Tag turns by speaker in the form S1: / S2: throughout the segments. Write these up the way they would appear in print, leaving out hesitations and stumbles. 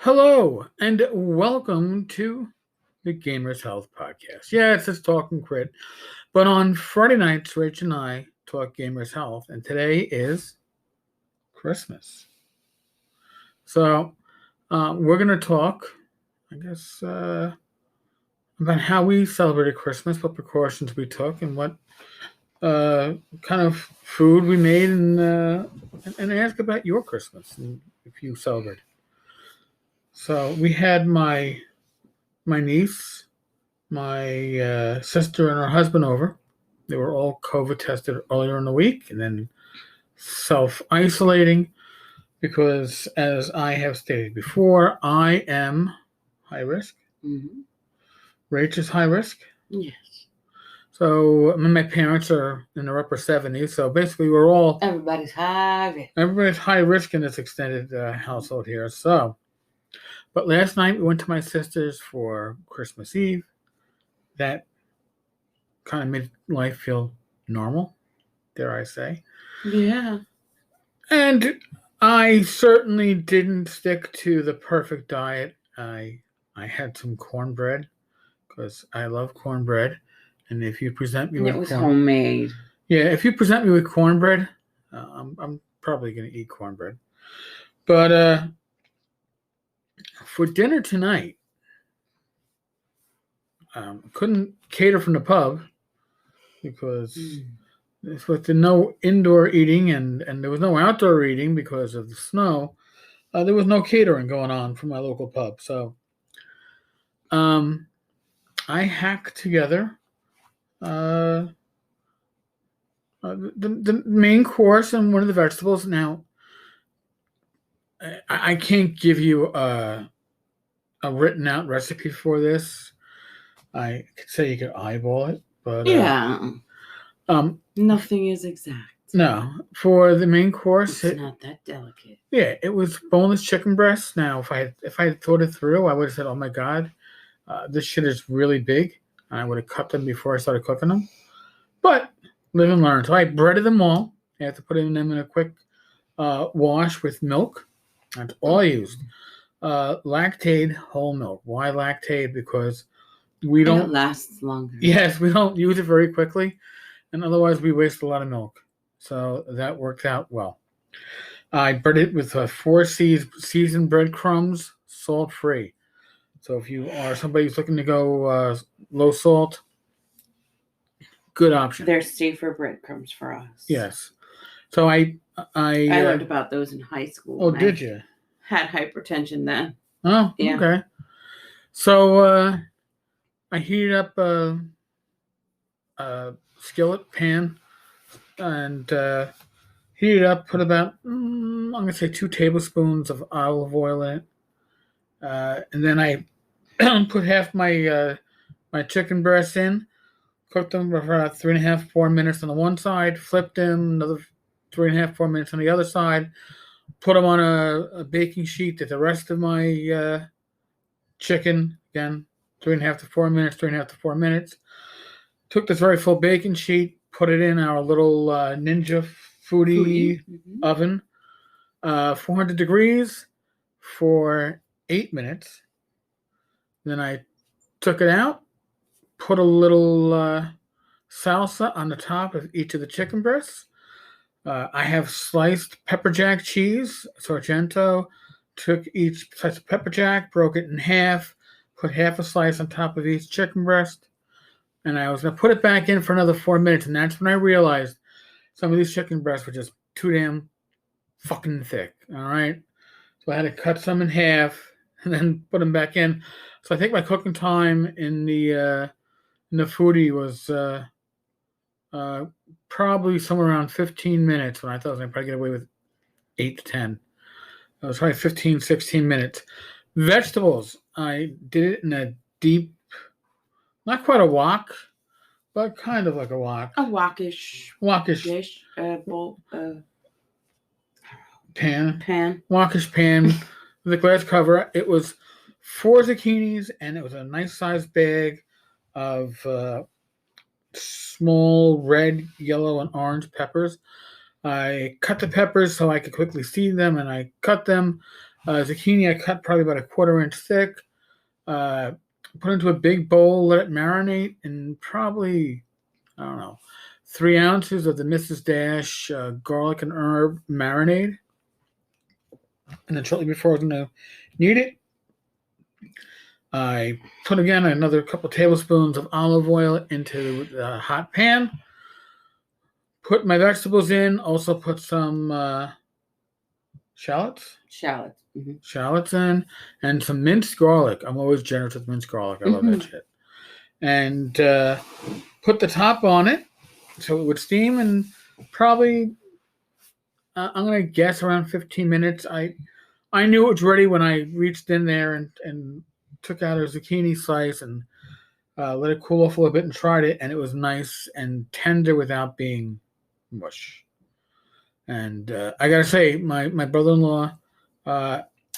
S1: Hello, and welcome to the Gamer's Health Podcast. Yeah, it's just talking crit, but on Friday nights, Rach and I talk Gamer's Health, and today is Christmas. So we're going to talk, I guess, about how we celebrated Christmas, what precautions we took, and what kind of food we made, and ask about your Christmas and if you celebrate. So we had my niece, my sister, and her husband over. They were all COVID tested earlier in the week and then self-isolating because, as I have stated before, I am high risk.
S2: Mm-hmm.
S1: Rach is high risk.
S2: Yes.
S1: So my parents are in their upper 70s. So basically we're all...
S2: Everybody's high
S1: risk in this extended household here. But last night we went to my sister's for Christmas Eve. That kind of made life feel normal, dare I say.
S2: Yeah.
S1: And I certainly didn't stick to the perfect diet. I had some cornbread because I love cornbread. And if you present me with
S2: homemade.
S1: Yeah, if you present me with cornbread, I'm probably going to eat cornbread. But for dinner tonight, couldn't cater from the pub because with the no indoor eating and there was no outdoor eating because of the snow, there was no catering going on from my local pub. So I hacked together the main course and one of the vegetables. Now, I can't give you a written out recipe for this. I could say you could eyeball it, but
S2: nothing is exact.
S1: No, for the main course,
S2: it's not that delicate.
S1: Yeah, it was boneless chicken breast. Now, if I had thought it through, I would have said, "Oh my God, this shit is really big," and I would have cut them before I started cooking them. But live and learn. So I breaded them all. I had to put them in a quick wash with milk. That's all I used. Lactate whole milk. Why lactate? Because we don't.
S2: It lasts longer.
S1: Yes, we don't use it very quickly, and otherwise we waste a lot of milk. So that worked out well. I breaded it with 4 seasoned breadcrumbs, salt-free. So if you are somebody who's looking to go low salt, good option.
S2: They're safer breadcrumbs for us.
S1: Yes. So I
S2: learned about those in high school.
S1: Oh, did you?
S2: Had hypertension then.
S1: Oh, yeah. Okay. So I heated up a skillet pan and heat it up. Put about I'm gonna say 2 tablespoons of olive oil in it, and then I put half my chicken breasts in, cooked them for about 3.5-4 minutes on the one side, flipped them another 3.5-4 minutes on the other side, put them on a baking sheet. Did the rest of my chicken again, 3.5-4 minutes, 3.5-4 minutes. Took this very full baking sheet, put it in our little Ninja Foodie oven, 400 degrees for 8 minutes. Then I took it out, put a little salsa on the top of each of the chicken breasts. I have sliced pepper jack cheese, Sargento. Took each slice of pepper jack, broke it in half, put half a slice on top of each chicken breast. And I was going to put it back in for another 4 minutes, and that's when I realized some of these chicken breasts were just too damn fucking thick, all right? So I had to cut some in half and then put them back in. So I think my cooking time in the foodie was probably somewhere around 15 minutes when I thought I was going to probably get away with 8 to 10. It was probably 15, 16 minutes. Vegetables, I did it in a deep, not quite a wok, but kind of like a wok.
S2: A wokish dish, bowl,
S1: pan. Wokish pan with a glass cover. It was 4 zucchinis, and it was a nice sized bag of small red, yellow, and orange peppers. I cut the peppers so I could quickly see them, and I cut them. Zucchini I cut probably about a 1/4 inch thick. Put into a big bowl, let it marinate in probably, I don't know, 3 ounces of the Mrs. Dash garlic and herb marinade. And then shortly before I was going to knead it, I put again another couple tablespoons of olive oil into the hot pan. Put my vegetables in. Also put some shallots.
S2: Mm-hmm.
S1: Shallots in, and some minced garlic. I'm always generous with minced garlic. I love that shit. And put the top on it so it would steam, and probably I'm gonna guess around 15 minutes. I knew it was ready when I reached in there and took out a zucchini slice and let it cool off a little bit and tried it, and it was nice and tender without being mush. And I gotta say, my brother-in-law,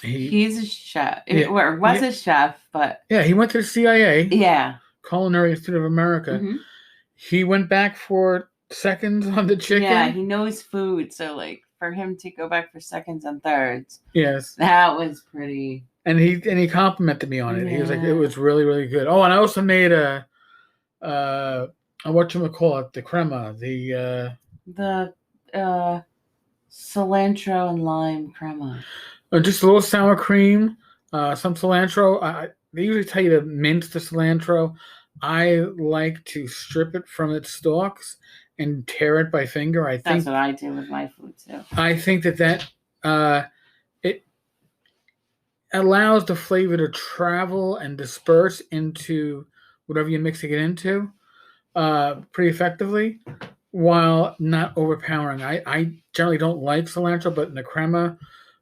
S2: he's a chef,
S1: Yeah,
S2: or was a chef, but
S1: he went to the CIA,
S2: yeah,
S1: Culinary Institute of America.
S2: Mm-hmm.
S1: He went back for seconds on the chicken.
S2: Yeah, he knows food, so like for him to go back for seconds and thirds,
S1: yes,
S2: that was pretty.
S1: And he complimented me on it. He was like, it was really, really good. Oh, and I also made a whatchamacallit, the crema, the
S2: cilantro and lime crema.
S1: Just a little sour cream, some cilantro. They usually tell you to mince the cilantro. I like to strip it from its stalks and tear it by finger.
S2: That's what I do with my food too.
S1: I think that it allows the flavor to travel and disperse into whatever you're mixing it into pretty effectively, while not overpowering. I generally don't like cilantro, but in the crema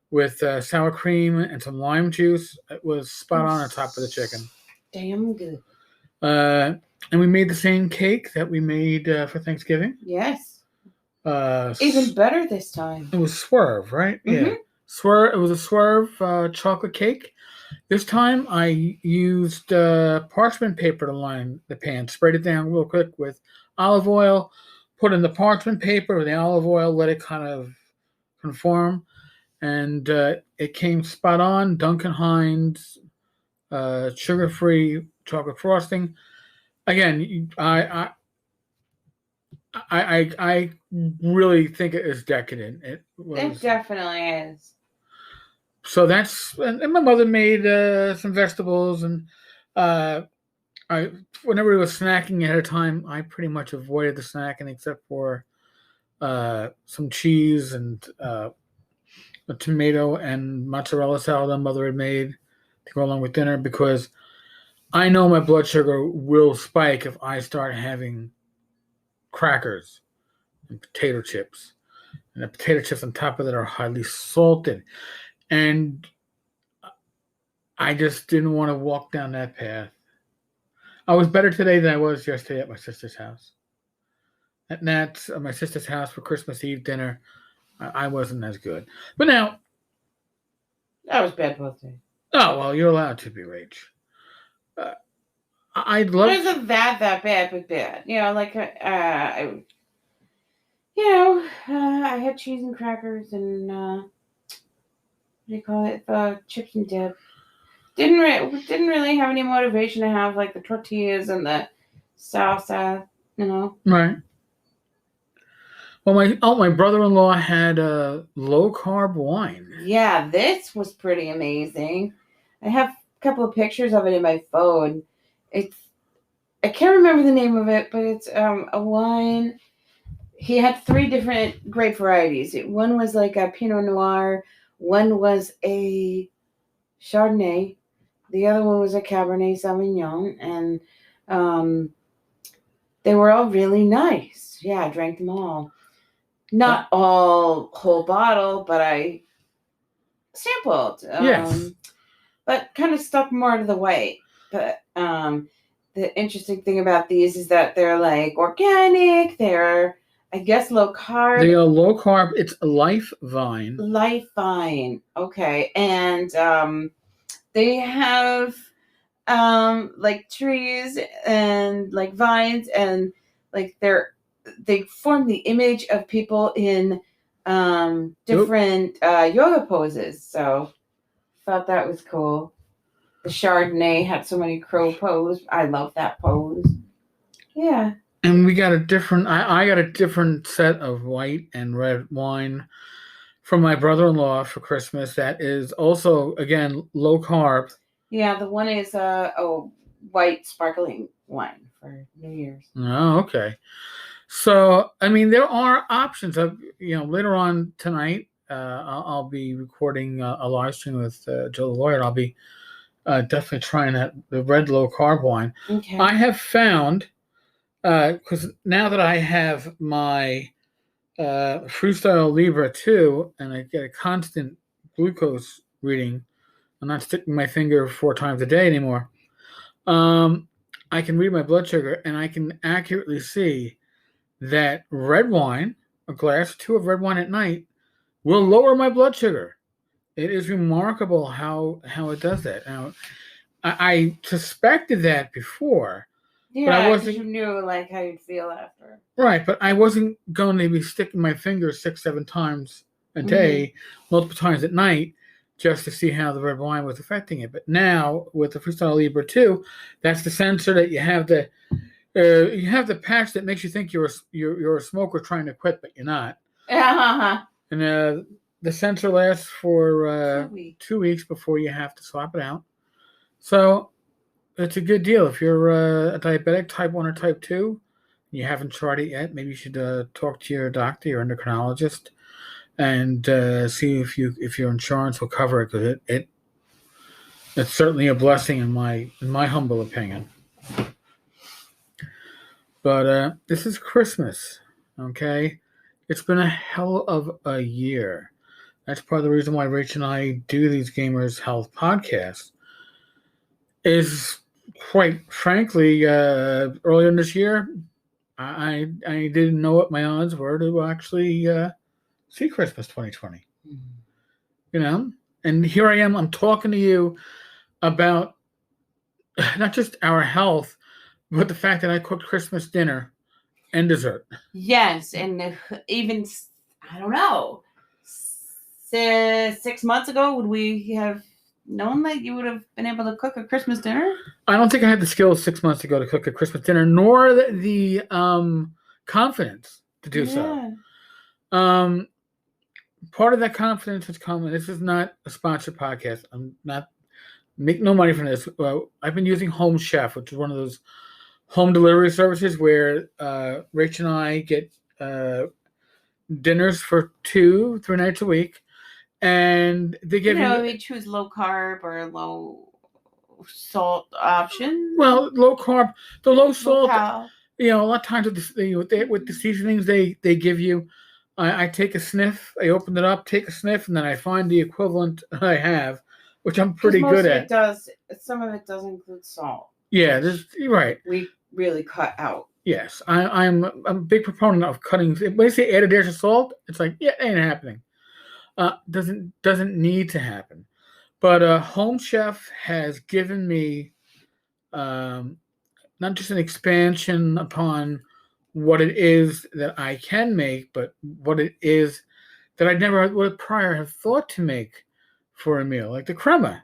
S1: with sour cream and some lime juice, it was spot on top of the chicken.
S2: Damn good.
S1: And we made the same cake that we made for Thanksgiving.
S2: Yes. Even better this time.
S1: It was Swerve, right?
S2: Mm-hmm.
S1: Yeah. Swerve. It was a Swerve chocolate cake. This time I used parchment paper to line the pan. Sprayed it down real quick with olive oil. Put in the parchment paper with the olive oil. Let it kind of conform. And it came spot on. Duncan Hines, sugar-free chocolate frosting. Again, I really think it is decadent. It
S2: definitely is.
S1: So that's, and my mother made some vegetables, and whenever we were snacking ahead of time, I pretty much avoided the snacking except for some cheese and a tomato and mozzarella salad my mother had made to go along with dinner, because I know my blood sugar will spike if I start having crackers and potato chips. And the potato chips on top of it are highly salted. And I just didn't want to walk down that path. I was better today than I was yesterday at my sister's house. At Nat's, my sister's house for Christmas Eve dinner, I wasn't as good. But now...
S2: That was bad both days.
S1: Oh, well, you're allowed to be, Rach. I'd love...
S2: It wasn't that bad, but bad. You know, like, I had cheese and crackers and, what do you call it? Chips and dip. Didn't really have any motivation to have, like, the tortillas and the salsa, you know?
S1: Right. Well, my brother-in-law had a low-carb wine. Yeah,
S2: this was pretty amazing. I have a couple of pictures of it in my phone. I can't remember the name of it, but it's a wine. He had 3 different grape varieties. One was like a Pinot Noir. One was a Chardonnay. The other one was a Cabernet Sauvignon. And they were all really nice. Yeah, I drank them all. Not all whole bottle, but I sampled.
S1: Yes.
S2: But kind of stuck more to the white. But the interesting thing about these is that they're like organic. They're, I guess, low carb.
S1: They are low carb. It's Life Vine.
S2: Life Vine. Okay. And they have like trees and like vines, and like they form the image of people in different yoga poses. So thought that was cool. The Chardonnay had so many crow pose. I love that pose. Yeah.
S1: And we got a different. I got a different set of white and red wine from my brother-in-law for Christmas. That is also again low carb.
S2: Yeah, the one is a white sparkling wine for New Year's.
S1: Oh, okay. So I mean, there are options. Of later on tonight, I'll be recording a live stream with Joe the lawyer. I'll be definitely trying the red low carb wine.
S2: Okay.
S1: I have found because now that I have my Freestyle Libre 2 and I get a constant glucose reading, I'm not sticking my finger 4 times a day anymore. I can read my blood sugar and I can accurately see that red wine, a glass or two of red wine at night, will lower my blood sugar. It is remarkable how it does that. Now, I suspected that before. But I
S2: Yeah,
S1: wasn't-
S2: because you knew like how you'd feel after.
S1: Right, but I wasn't going to be sticking my finger 6, 7 times a day, multiple times at night, just to see how the red wine was affecting it. But now with the Freestyle Libre 2, that's the sensor that you have the patch that makes you think you're a smoker trying to quit, but you're not.
S2: Uh-huh.
S1: And the sensor lasts for
S2: 2 weeks.
S1: 2 weeks before you have to swap it out. So it's a good deal. If you're a diabetic, type 1 or type 2, and you haven't tried it yet, maybe you should talk to your doctor, your endocrinologist, and see if your insurance will cover it, because it's certainly a blessing in my humble opinion. But this is Christmas, okay? It's been a hell of a year. That's part of the reason why Rach and I do these Gamers Health podcasts. Is quite frankly, earlier in this year, I didn't know what my odds were to actually see Christmas 2020. And here I am. I'm talking to you about not just our health, but the fact that I cooked Christmas dinner and dessert.
S2: Yes, and even I don't know, 6 months ago, would we have known that you would have been able to cook a Christmas dinner?
S1: I don't think I had the skills 6 months ago to cook a Christmas dinner, nor the confidence to do so. Part of that confidence has come, and this is not a sponsored podcast. I'm not making no money from this. I've been using Home Chef, which is one of those home delivery services where Rach and I get dinners for 2-3 nights a week, and they give
S2: we choose low carb or low salt option.
S1: Well, low carb, the low salt.
S2: Low-cal.
S1: A lot of times with the seasonings they give you, I take a sniff, I open it up, take a sniff, and then I find the equivalent I have, which I'm pretty good at.
S2: Some of it does include salt.
S1: Yeah, you're right.
S2: We really cut out.
S1: Yes, I'm a big proponent of cutting. When they say add a dash of salt, it's like, yeah, it ain't happening. Doesn't need to happen. But Home Chef has given me not just an expansion upon what it is that I can make, but what it is that I never would prior have thought to make for a meal, like the crema.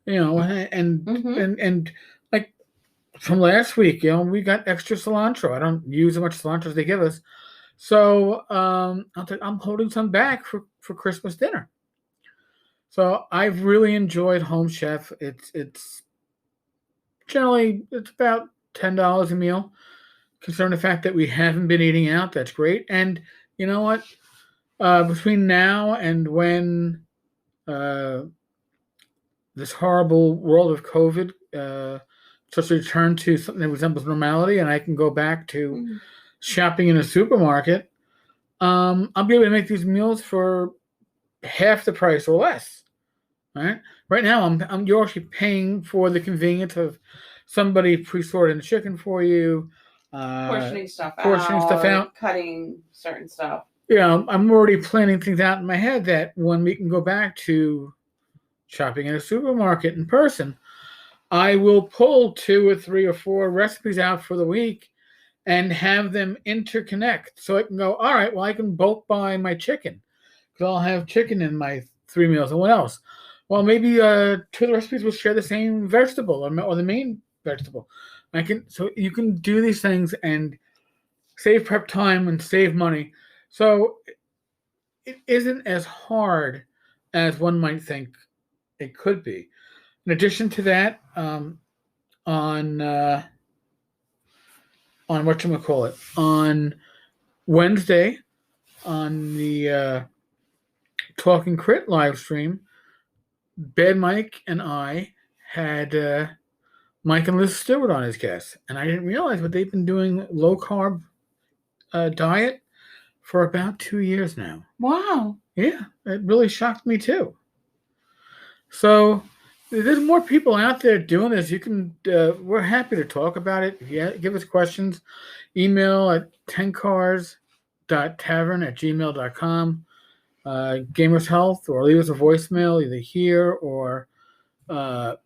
S1: And like from last week, we got extra cilantro. I don't use as much cilantro as they give us. So I'm holding some back for Christmas dinner. So I've really enjoyed Home Chef. It's generally it's about $10 a meal. Considering the fact that we haven't been eating out, that's great. And you know what? Between now and when this horrible world of COVID starts to return to something that resembles normality, and I can go back to shopping in a supermarket, I'll be able to make these meals for half the price or less. Right? Right now, you're actually paying for the convenience of somebody pre-sorting the chicken for you,
S2: portioning stuff out, cutting certain stuff.
S1: I'm already planning things out in my head that when we can go back to shopping in a supermarket in person, I will pull 2 or 3 or 4 recipes out for the week and have them interconnect. So I can go, all right, well, I can bulk buy my chicken because I'll have chicken in my 3 meals and what else. Well, maybe two of the recipes will share the same vegetable or the main vegetable. So you can do these things and save prep time and save money. So it isn't as hard as one might think it could be. In addition to that, on whatchamacallit, on Wednesday on the Talking Crit live stream, Bad Mike and I had Mike and Liz Stewart on as guests, and I didn't realize, but they've been doing low carb diet for about 2 years now.
S2: Wow.
S1: Yeah, it really shocked me too. So there's more people out there doing this. You can. We're happy to talk about it. If you give us questions, email at 10cars.tavern@gmail.com. Gamers Health, or leave us a voicemail either here or on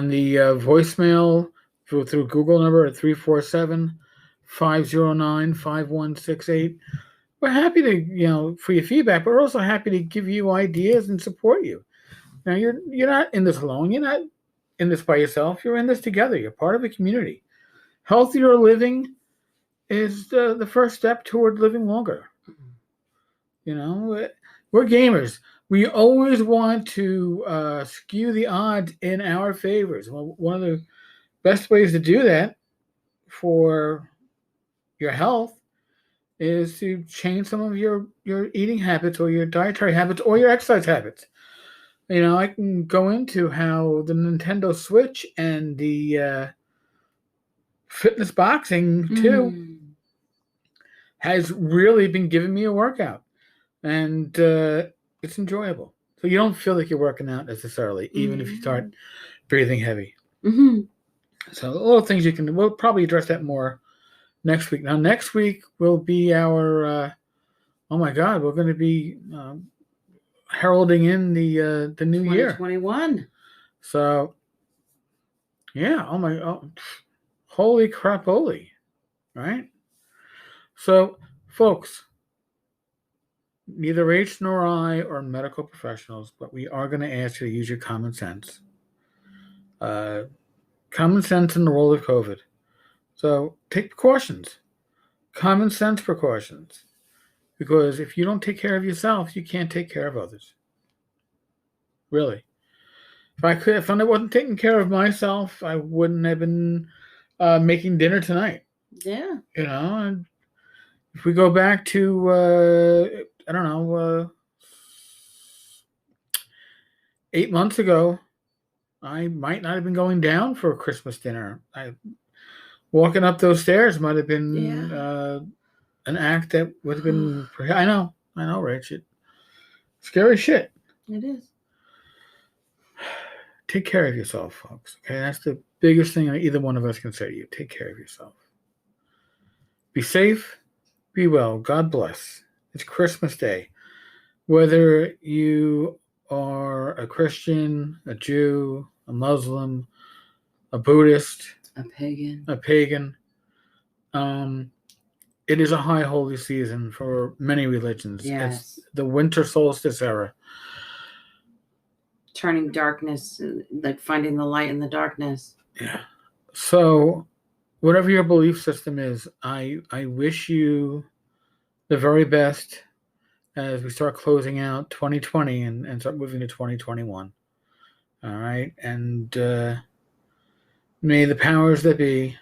S1: the voicemail through Google number at 347-509-5168. We're happy to, for your feedback, but we're also happy to give you ideas and support you. Now, you're not in this alone. You're not in this by yourself. You're in this together. You're part of a community. Healthier living is the first step toward living longer. We're gamers. We always want to skew the odds in our favors. Well, one of the best ways to do that for your health is to change some of your eating habits or your dietary habits or your exercise habits. I can go into how the Nintendo Switch and the fitness boxing too has really been giving me a workout, and it's enjoyable. So you don't feel like you're working out necessarily, even if you start breathing heavy. So little things we'll probably address that more next week. Now, next week will be our, oh my God, we're going to be heralding in the new year.
S2: 2021.
S1: So, yeah, holy crap, holy, right? So, folks, neither H nor I are medical professionals, but we are going to ask you to use your common sense. Common sense in the world of COVID. So take precautions, common sense precautions, because if you don't take care of yourself, you can't take care of others. Really. If I wasn't taking care of myself, I wouldn't have been making dinner tonight.
S2: Yeah.
S1: And if we go back to, 8 months ago, I might not have been going down for a Christmas dinner. Walking up those stairs might have been an act that would have been. I know, Rach. Scary shit.
S2: It is.
S1: Take care of yourself, folks. Okay, that's the biggest thing that either one of us can say to you. Take care of yourself. Be safe. Be well. God bless. It's Christmas Day. Whether you are a Christian, a Jew, a Muslim, a Buddhist,
S2: a pagan,
S1: it is a high holy season for many religions.
S2: Yes.
S1: It's the winter solstice era.
S2: Turning darkness, like finding the light in the darkness.
S1: Yeah. So, whatever your belief system is, I wish you the very best as we start closing out 2020 and start moving to 2021. All right. And may the powers that be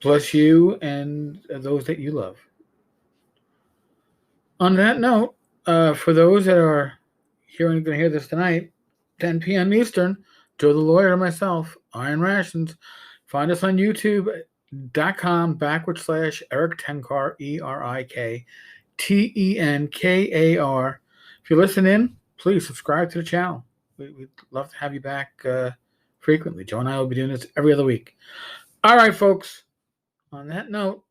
S1: bless you and those that you love. On that note, for those that are going to hear this tonight, 10 p.m. Eastern, Joe the Lawyer and myself, Iron Rations. Find us on YouTube.com/Eric Tenkar, ERIK TENKAR. If you listen in, please subscribe to the channel. We'd love to have you back frequently. Joe and I will be doing this every other week. All right, folks. On that note,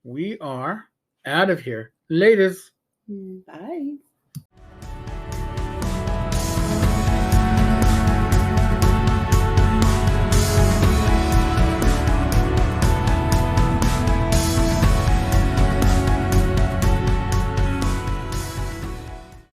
S1: we are out of here. Laters.
S2: Bye.